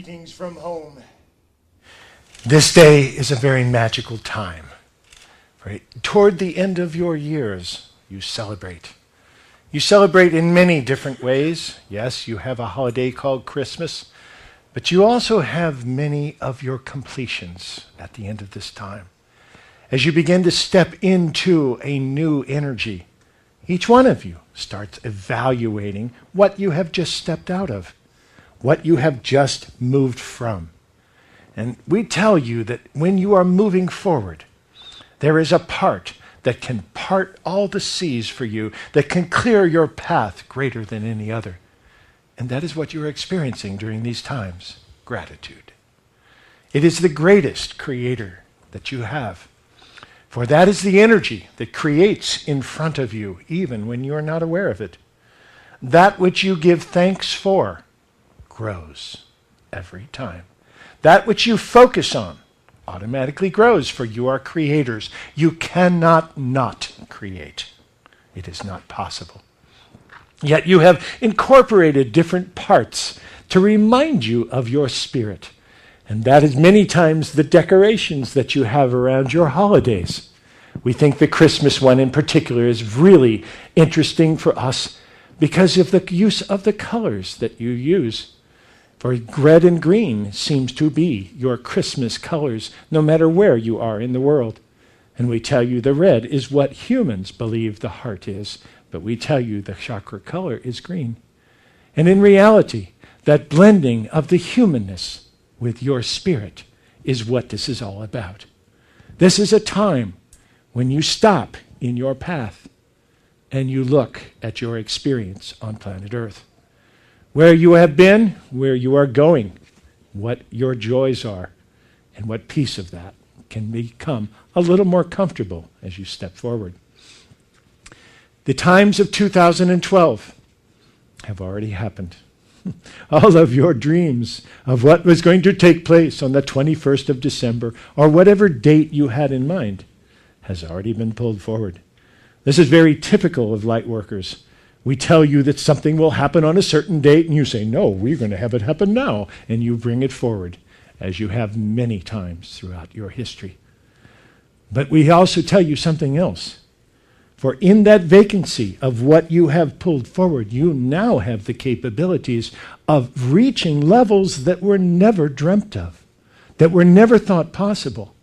greetings from home. This day is a very magical time. Right? Toward the end of your years, you celebrate. You celebrate in many different ways. Yes, you have a holiday called Christmas, but you also have many of your completions at the end of this time. As you begin to step into a new energy, each one of you starts evaluating what you have just stepped out of, what you have just moved from. And we tell you that when you are moving forward, there is a part that can part all the seas for you, that can clear your path greater than any other. And that is what you're experiencing during these times, gratitude. It is the greatest creator that you have. For that is the energy that creates in front of you, even when you are not aware of it. That which you give thanks for grows every time. That which you focus on automatically grows, for you are creators. You cannot not create. It is not possible. Yet you have incorporated different parts to remind you of your spirit. And that is many times the decorations that you have around your holidays. We think the Christmas one in particular is really interesting for us because of the use of the colors that you use. For red and green seems to be your Christmas colors, no matter where you are in the world. And we tell you the red is what humans believe the heart is, but we tell you the chakra color is green. And in reality, that blending of the humanness with your spirit is what this is all about. This is a time when you stop in your path and you look at your experience on planet Earth. Where you have been, where you are going, what your joys are, and what piece of that can become a little more comfortable as you step forward. The times of 2012 have already happened. All of your dreams of what was going to take place on the 21st of December, or whatever date you had in mind, has already been pulled forward. This is very typical of light workers. We tell you that something will happen on a certain date, and you say, no, we're going to have it happen now, and you bring it forward, as you have many times throughout your history. But we also tell you something else. For in that vacancy of what you have pulled forward, you now have the capabilities of reaching levels that were never dreamt of, that were never thought possible.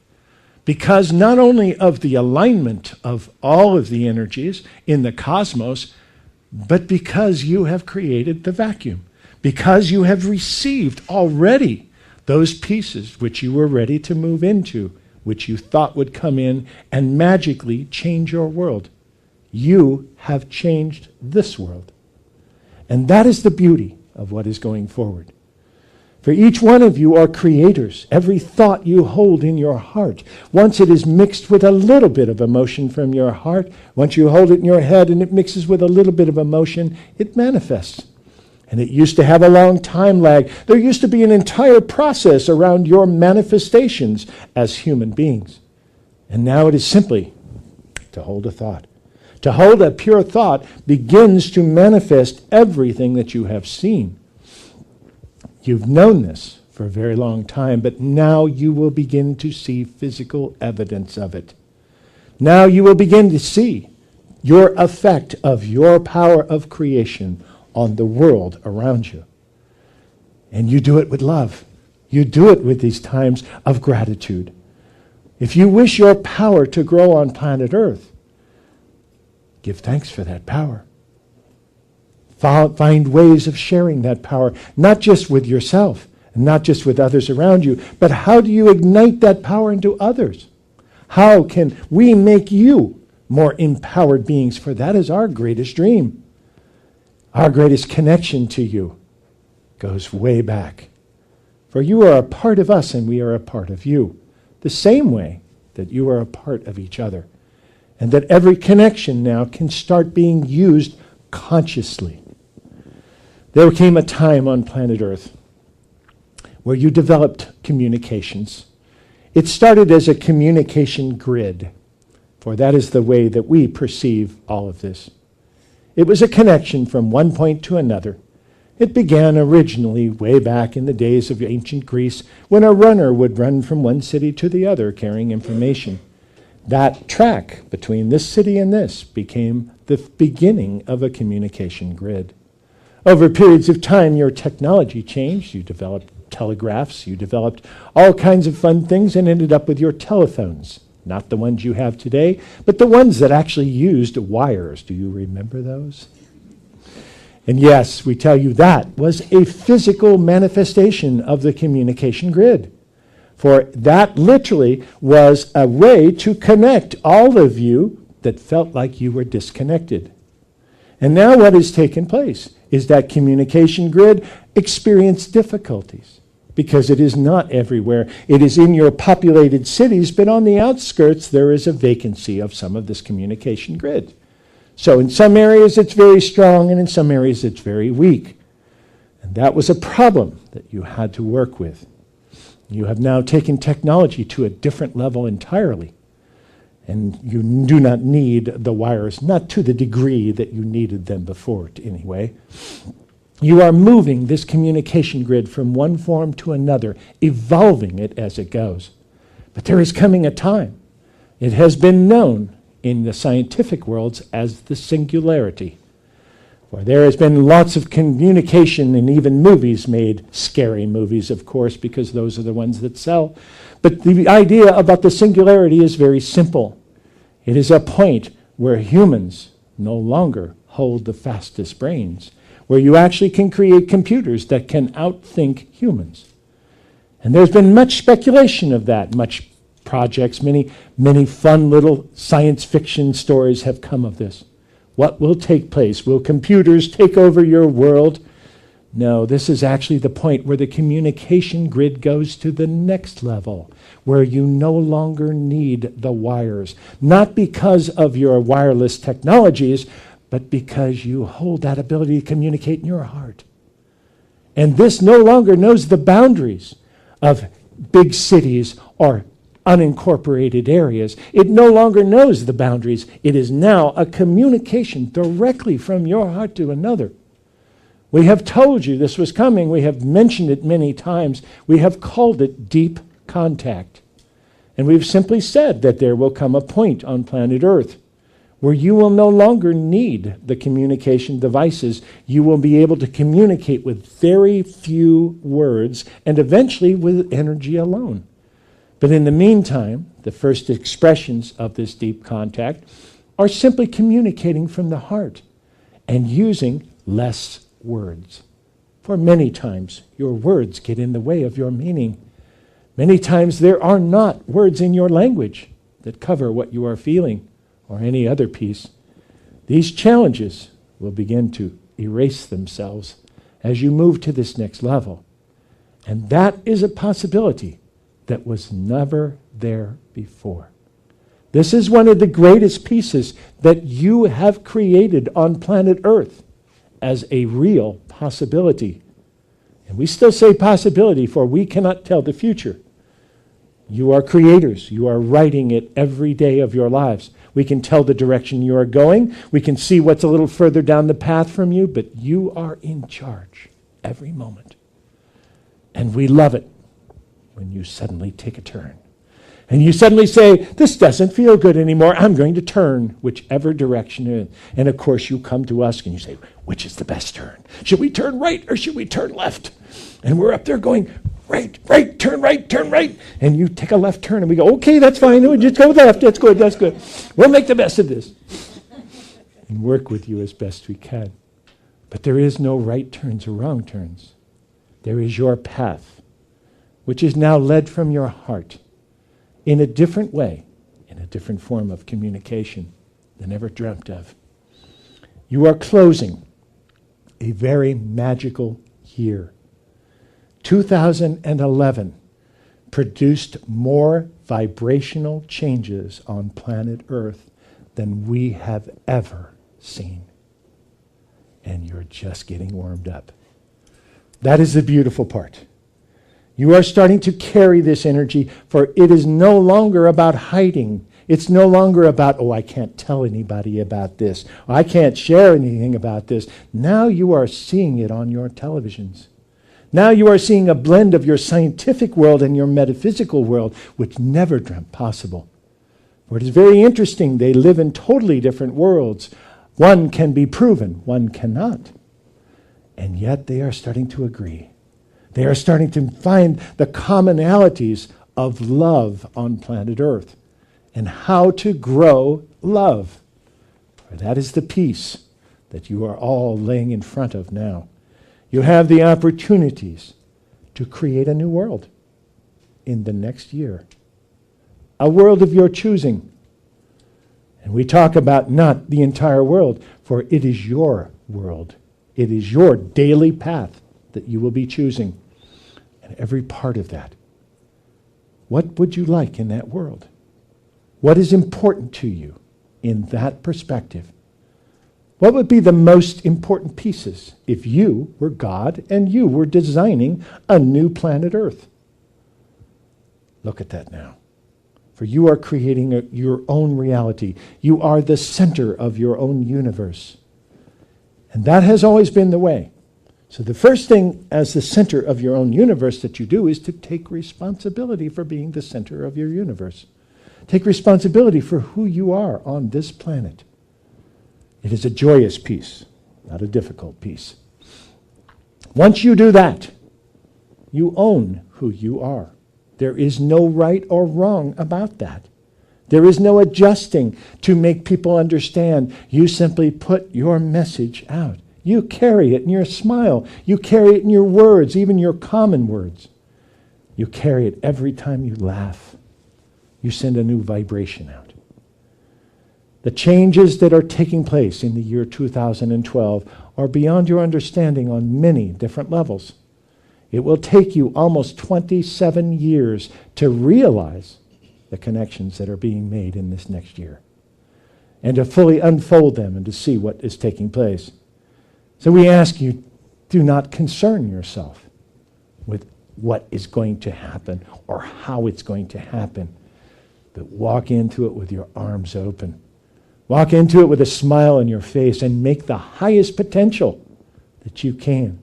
Because not only of the alignment of all of the energies in the cosmos, but because you have created the vacuum, because you have received already those pieces which you were ready to move into, which you thought would come in and magically change your world. You have changed this world. And that is the beauty of what is going forward. For each one of you are creators. Every thought you hold in your heart, once it is mixed with a little bit of emotion from your heart, once you hold it in your head and it mixes with a little bit of emotion, it manifests. And it used to have a long time lag. There used to be an entire process around your manifestations as human beings. And now it is simply to hold a thought. To hold a pure thought begins to manifest everything that you have seen. You've known this for a very long time, but now you will begin to see physical evidence of it. Now you will begin to see your effect of your power of creation on the world around you. And you do it with love. You do it with these times of gratitude. If you wish your power to grow on planet Earth, give thanks for that power. Find ways of sharing that power, not just with yourself, and not just with others around you, but how do you ignite that power into others? How can we make you more empowered beings? For that is our greatest dream. Our greatest connection to you goes way back. For you are a part of us and we are a part of you, the same way that you are a part of each other. And that every connection now can start being used consciously. There came a time on planet Earth where you developed communications. It started as a communication grid, for that is the way that we perceive all of this. It was a connection from one point to another, It began originally way back in the days of ancient Greece when a runner would run from one city to the other carrying information. That track between this city and this became the beginning of a communication grid. Over periods of time, your technology changed. You developed telegraphs, you developed all kinds of fun things and ended up with your telephones. Not the ones you have today, but the ones that actually used wires. Do you remember those? And yes, we tell you that was a physical manifestation of the communication grid. For that literally was a way to connect all of you that felt like you were disconnected. And now what has taken place is that communication grid experienced difficulties because it is not everywhere. It is in your populated cities, but on the outskirts there is a vacancy of some of this communication grid. So in some areas it's very strong, and in some areas it's very weak. And that was a problem that you had to work with. You have now taken technology to a different level entirely. And you do not need the wires, not to the degree that you needed them before anyway. You are moving this communication grid from one form to another, evolving it as it goes. But there is coming a time. It has been known in the scientific worlds as the singularity. For there has been lots of communication and even movies made, scary movies, of course, because those are the ones that sell. But the idea about the singularity is very simple. It is a point where humans no longer hold the fastest brains, where you actually can create computers that can outthink humans. And there's been much speculation of that, much projects, many fun little science fiction stories have come of this. What will take place? Will computers take over your world? No, this is actually the point where the communication grid goes to the next level, where you no longer need the wires, not because of your wireless technologies, but because you hold that ability to communicate in your heart. And this no longer knows the boundaries of big cities or unincorporated areas. It no longer knows the boundaries. It is now a communication directly from your heart to another. We have told you this was coming. We have mentioned it many times. We have called it deep contact. And we've simply said that there will come a point on planet Earth where you will no longer need the communication devices. You will be able to communicate with very few words and eventually with energy alone. But in the meantime, the first expressions of this deep contact are simply communicating from the heart and using less words. For many times, your words get in the way of your meaning. Many times there are not words in your language that cover what you are feeling or any other piece. These challenges will begin to erase themselves as you move to this next level. And that is a possibility that was never there before. This is one of the greatest pieces that you have created on planet Earth as a real possibility. And we still say possibility, for we cannot tell the future. You are creators. You are writing it every day of your lives. We can tell the direction you are going. We can see what's a little further down the path from you, but you are in charge every moment. And we love it when you suddenly take a turn. And you suddenly say, this doesn't feel good anymore. I'm going to turn whichever direction it is. And of course you come to us and you say, which is the best turn? Should we turn right or should we turn left? And we're up there going, right, turn right. And you take a left turn and we go, okay, that's fine. We'll just go left. That's good. We'll make the best of this. And work with you as best we can. But there is no right turns or wrong turns. There is your path, which is now led from your heart in a different way, in a different form of communication than ever dreamt of. You are closing a very magical year. 2011 produced more vibrational changes on planet Earth than we have ever seen. And you're just getting warmed up. That is the beautiful part. You are starting to carry this energy, for it is no longer about hiding. It's no longer about, I can't tell anybody about this. I can't share anything about this. Now you are seeing it on your televisions. Now you are seeing a blend of your scientific world and your metaphysical world, which never dreamt possible. For it is very interesting. They live in totally different worlds. One can be proven, one cannot. And yet they are starting to agree. They are starting to find the commonalities of love on planet Earth and how to grow love. For that is the peace that you are all laying in front of now. You have the opportunities to create a new world in the next year. A world of your choosing. And we talk about not the entire world, for it is your world. It is your daily path that you will be choosing. And every part of that. What would you like in that world? What is important to you in that perspective? What would be the most important pieces if you were God and you were designing a new planet Earth? Look at that now. For you are creating your own reality. You are the center of your own universe. And that has always been the way. So the first thing as the center of your own universe that you do is to take responsibility for being the center of your universe. Take responsibility for who you are on this planet. It is a joyous piece, not a difficult piece. Once you do that, you own who you are. There is no right or wrong about that. There is no adjusting to make people understand. You simply put your message out. You carry it in your smile. You carry it in your words, even your common words. You carry it every time you laugh. You send a new vibration out. The changes that are taking place in the year 2012 are beyond your understanding on many different levels. It will take you almost 27 years to realize the connections that are being made in this next year and to fully unfold them and to see what is taking place. So we ask you, do not concern yourself with what is going to happen or how it's going to happen, but walk into it with your arms open. Walk into it with a smile on your face and make the highest potential that you can.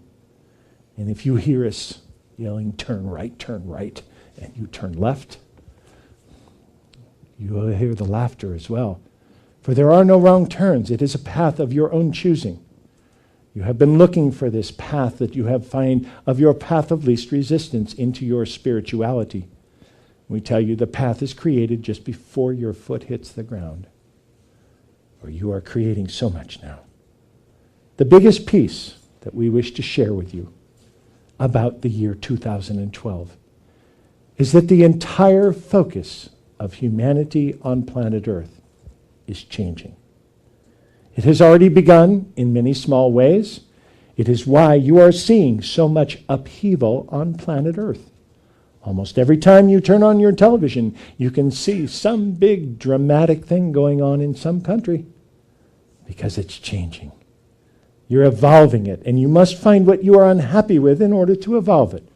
And if you hear us yelling, turn right, and you turn left, you will hear the laughter as well. For there are no wrong turns. It is a path of your own choosing. You have been looking for this path that you have found of your path of least resistance into your spirituality. We tell you the path is created just before your foot hits the ground. For you are creating so much now. The biggest piece that we wish to share with you about the year 2012 is that the entire focus of humanity on planet Earth is changing. It has already begun in many small ways. It is why you are seeing so much upheaval on planet Earth. Almost every time you turn on your television, you can see some big dramatic thing going on in some country because it's changing. You're evolving it, and you must find what you are unhappy with in order to evolve it.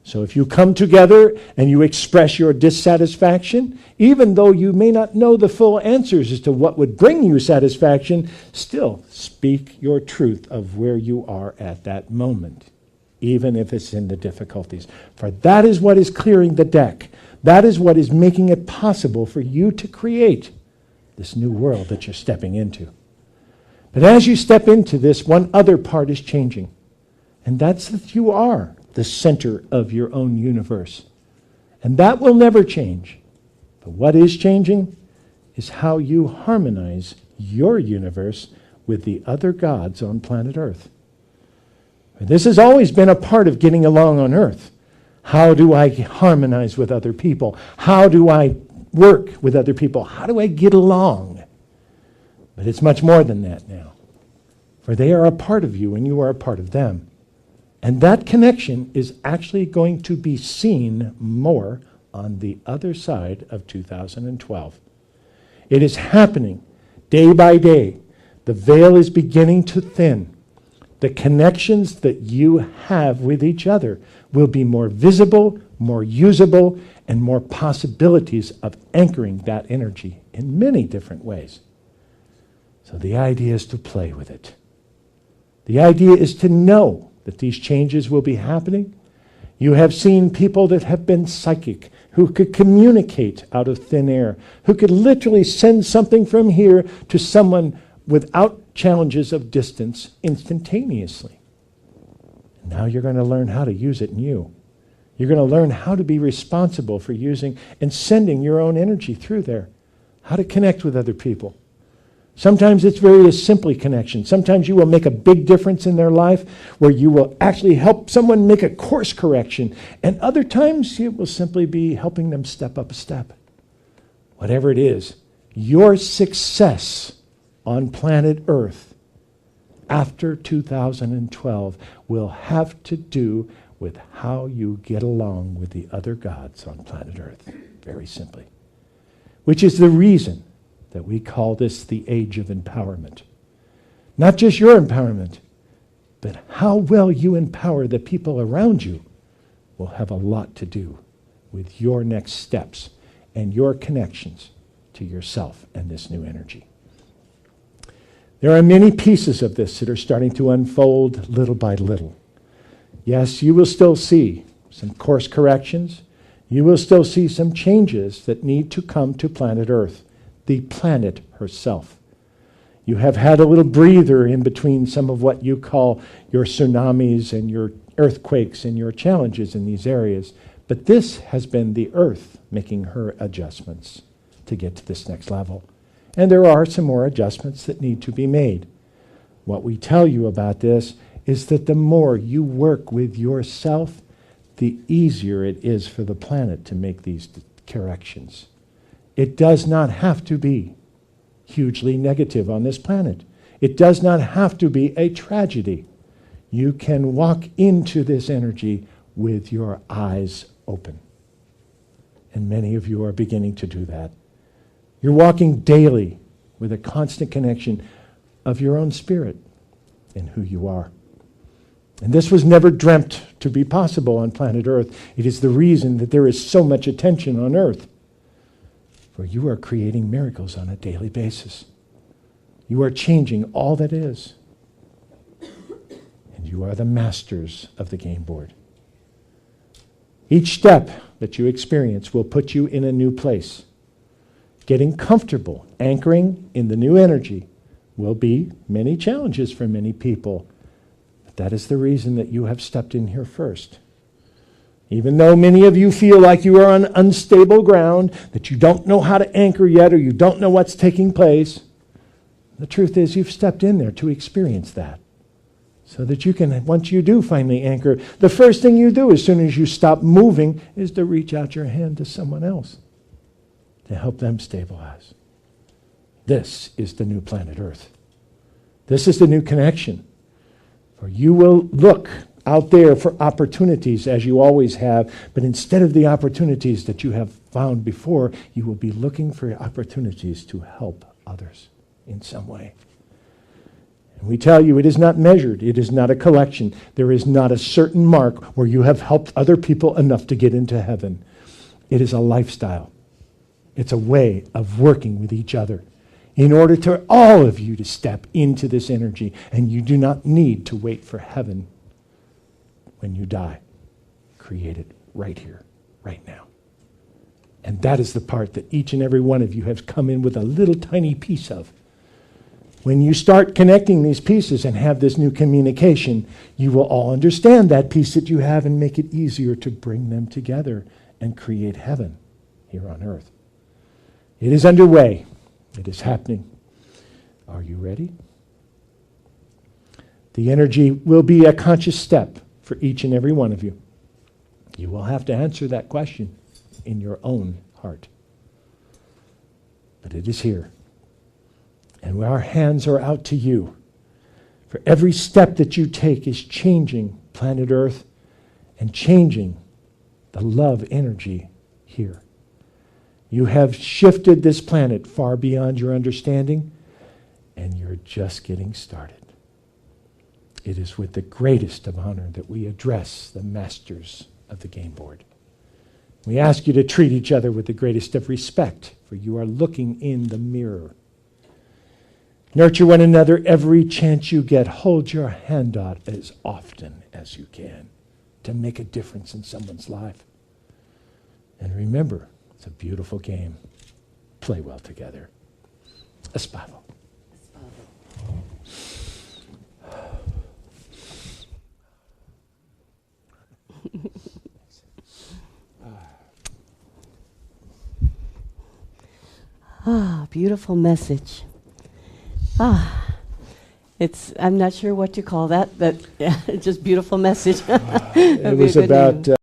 So if you come together and you express your dissatisfaction, even though you may not know the full answers as to what would bring you satisfaction, still speak your truth of where you are at that moment, even if it's in the difficulties. For that is what is clearing the deck. That is what is making it possible for you to create this new world that you're stepping into. But as you step into this, one other part is changing. And that's that you are the center of your own universe. And that will never change. But what is changing is how you harmonize your universe with the other gods on planet Earth. And this has always been a part of getting along on Earth. How do I harmonize with other people? How do I work with other people? How do I get along? But it's much more than that now. For they are a part of you and you are a part of them. And that connection is actually going to be seen more on the other side of 2012. It is happening day by day. The veil is beginning to thin. The connections that you have with each other will be more visible, more usable, and more possibilities of anchoring that energy in many different ways. So the idea is to play with it. The idea is to know that these changes will be happening. You have seen people that have been psychic, who could communicate out of thin air, who could literally send something from here to someone without challenges of distance instantaneously. Now you're going to learn how to use it in you. You're going to learn how to be responsible for using and sending your own energy through there, how to connect with other people. Sometimes it's very simply connection. Sometimes you will make a big difference in their life where you will actually help someone make a course correction. And other times it will simply be helping them step up a step. Whatever it is, your success on planet Earth after 2012 will have to do with how you get along with the other gods on planet Earth, very simply. Which is the reason that we call this the age of empowerment. Not just your empowerment, but how well you empower the people around you will have a lot to do with your next steps and your connections to yourself and this new energy. There are many pieces of this that are starting to unfold little by little. Yes, you will still see some course corrections. You will still see some changes that need to come to planet Earth, the planet herself. You have had a little breather in between some of what you call your tsunamis and your earthquakes and your challenges in these areas. But this has been the Earth making her adjustments to get to this next level. And there are some more adjustments that need to be made. What we tell you about this is that the more you work with yourself, the easier it is for the planet to make these corrections. It does not have to be hugely negative on this planet. It does not have to be a tragedy. You can walk into this energy with your eyes open. And many of you are beginning to do that. You're walking daily with a constant connection of your own spirit and who you are. And this was never dreamt to be possible on planet Earth. It is the reason that there is so much attention on Earth. For you are creating miracles on a daily basis. You are changing all that is. And you are the masters of the game board. Each step that you experience will put you in a new place. Getting comfortable, anchoring in the new energy will be many challenges for many people. But that is the reason that you have stepped in here first. Even though many of you feel like you are on unstable ground, that you don't know how to anchor yet, or you don't know what's taking place, the truth is you've stepped in there to experience that. So that you can, once you do finally anchor, the first thing you do as soon as you stop moving is to reach out your hand to someone else to help them stabilize. This is the new planet Earth. This is the new connection. For you will look out there for opportunities as you always have, but instead of the opportunities that you have found before, you will be looking for opportunities to help others in some way. And we tell you it is not measured. It is not a collection. There is not a certain mark where you have helped other people enough to get into heaven. It is a lifestyle. It's a way of working with each other in order for all of you to step into this energy, and you do not need to wait for heaven when you die. Create it right here, right now. And that is the part that each and every one of you have come in with a little tiny piece of. When you start connecting these pieces and have this new communication, you will all understand that piece that you have and make it easier to bring them together and create heaven here on earth. It is underway. It is happening. Are you ready? The energy will be a conscious step for each and every one of you. You will have to answer that question in your own heart. But it is here. And our hands are out to you. For every step that you take is changing planet Earth and changing the love energy here. You have shifted this planet far beyond your understanding, and you're just getting started. It is with the greatest of honor that we address the masters of the game board. We ask you to treat each other with the greatest of respect, for you are looking in the mirror. Nurture one another every chance you get. Hold your hand out as often as you can to make a difference in someone's life. And remember, it's a beautiful game. Play well together. Espavo. Beautiful message. I'm not sure what to call that, but yeah, just beautiful message. It was about